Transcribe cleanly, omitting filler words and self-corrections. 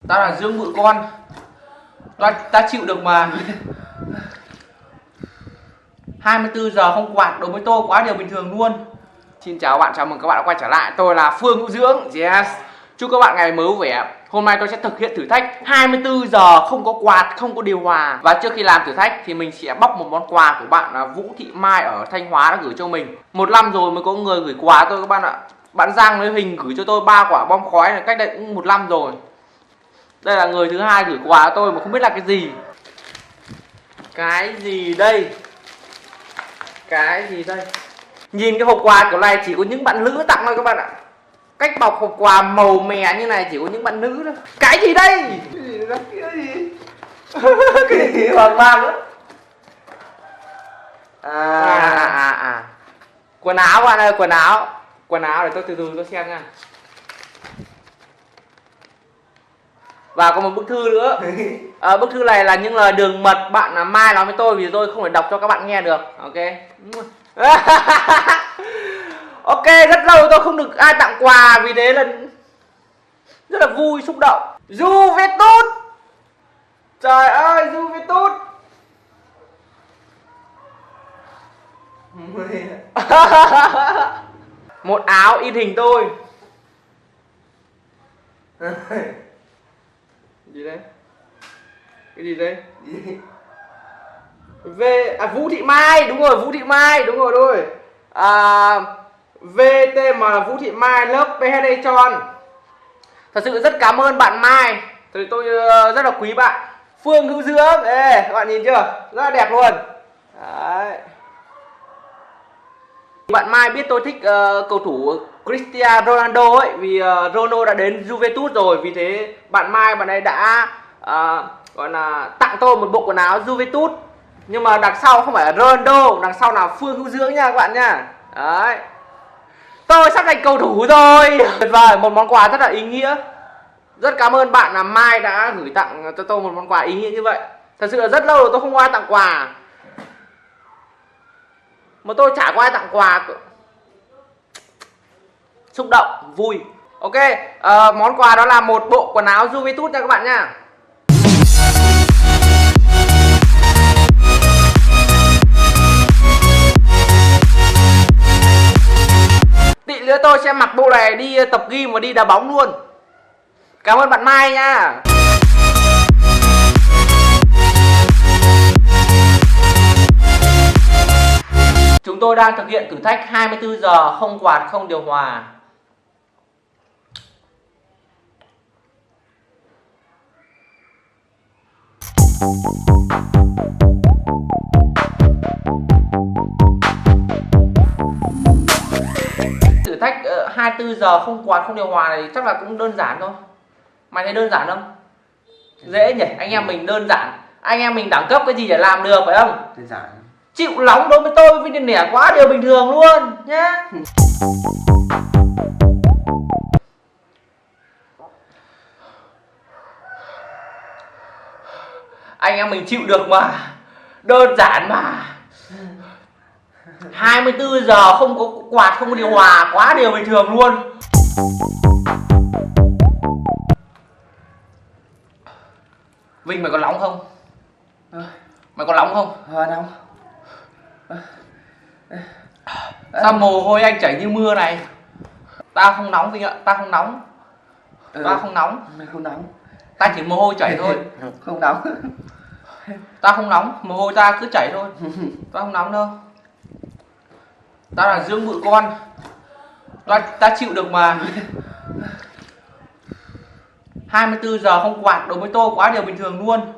Tao là Dương Bự Con. Ta chịu được mà. 24 giờ không quạt đối với tôi quá điều bình thường luôn. Xin chào các bạn, chào mừng các bạn đã quay trở lại. Tôi là Phương Hữu Dưỡng. Yes. Chúc các bạn ngày mới vui vẻ. Hôm nay tôi sẽ thực hiện thử thách 24 giờ không có quạt, không có điều hòa. Và trước khi làm thử thách thì mình sẽ bóc một món quà của bạn là Vũ Thị Mai ở Thanh Hóa đã gửi cho mình. Một năm rồi mới có người gửi quà tôi các bạn ạ. Bạn Giang lấy hình gửi cho tôi 3 quả bom khói này cách đây cũng 1 năm rồi. Đây là người thứ hai gửi quà cho tôi mà không biết là cái gì. Cái gì đây? Cái gì đây? Nhìn cái hộp quà kiểu này chỉ có những bạn nữ tặng thôi các bạn ạ. Cách bọc hộp quà màu mè như này chỉ có những bạn nữ thôi. Cái gì đây? Cái gì đó? Cái gì? Cái gì hoàng mang nữa? Quần áo bạn ơi, quần áo. Quần áo để tôi từ từ tôi xem nha. Và có một bức thư nữa. Bức thư này là những lời đường mật bạn Mai nói với tôi vì tôi không thể đọc cho các bạn nghe được. Ok. Ok, rất lâu tôi không được ai tặng quà vì thế là rất là vui, xúc động. Juventus. Trời ơi, Juventus. Một áo in hình tôi. Gì đây? Cái gì đây? Vũ Thị Mai, đúng rồi, Vũ Thị Mai, đúng rồi. VTM là Vũ Thị Mai, lớp PhD Tròn. Thật sự rất cảm ơn bạn Mai. Tôi rất là quý bạn. Phương Hữu Dưỡng, các bạn nhìn chưa? Rất là đẹp luôn. Đấy. Bạn Mai biết tôi thích cầu thủ Cristiano Ronaldo ấy, vì Ronaldo đã đến Juventus rồi, vì thế bạn ấy đã gọi là tặng tôi một bộ quần áo Juventus. Nhưng mà đằng sau không phải là Ronaldo, đằng sau là Phương Hữu Dưỡng nha các bạn nha. Đấy. Tôi sắp thành cầu thủ rồi. Tuyệt vời, một món quà rất là ý nghĩa. Rất cảm ơn bạn là Mai đã gửi tặng cho tôi một món quà ý nghĩa như vậy. Thật sự là rất lâu rồi tôi không có ai tặng quà. Mà tôi chả có ai tặng quà. Xúc động, vui. Ok, món quà đó là một bộ quần áo Juventus nha các bạn nha. Tí nữa tôi sẽ mặc bộ này đi tập gym và đi đá bóng luôn. Cảm ơn bạn Mai nha. Chúng tôi đang thực hiện thử thách 24 giờ không quạt, không điều hòa. Thử thách 24 giờ không quạt, không điều hòa này chắc là cũng đơn giản thôi. Mày thấy đơn giản không? Dễ nhỉ, anh em mình đơn giản. Anh em mình đẳng cấp cái gì để làm được phải không? Đơn giản. Chịu nóng đối với tôi với nẻ quá điều bình thường luôn nhá. Anh em mình chịu được mà. Đơn giản mà. 24 giờ không có quạt, không có điều hòa quá điều bình thường luôn. Vinh mày có nóng không? Mày có nóng không? Nóng. Sao mồ hôi anh chảy như mưa này? Tao không nóng Vinh ạ, tao không nóng. Tao không nóng. Mày không nóng. Tao chỉ mồ hôi chảy thôi. Không nóng. Tao không nóng, mồ hôi ta cứ chảy thôi. Tao không nóng đâu. Tao là Dương Bự Con. Ta chịu được mà. 24 giờ không quạt đối với tôi quá điều bình thường luôn.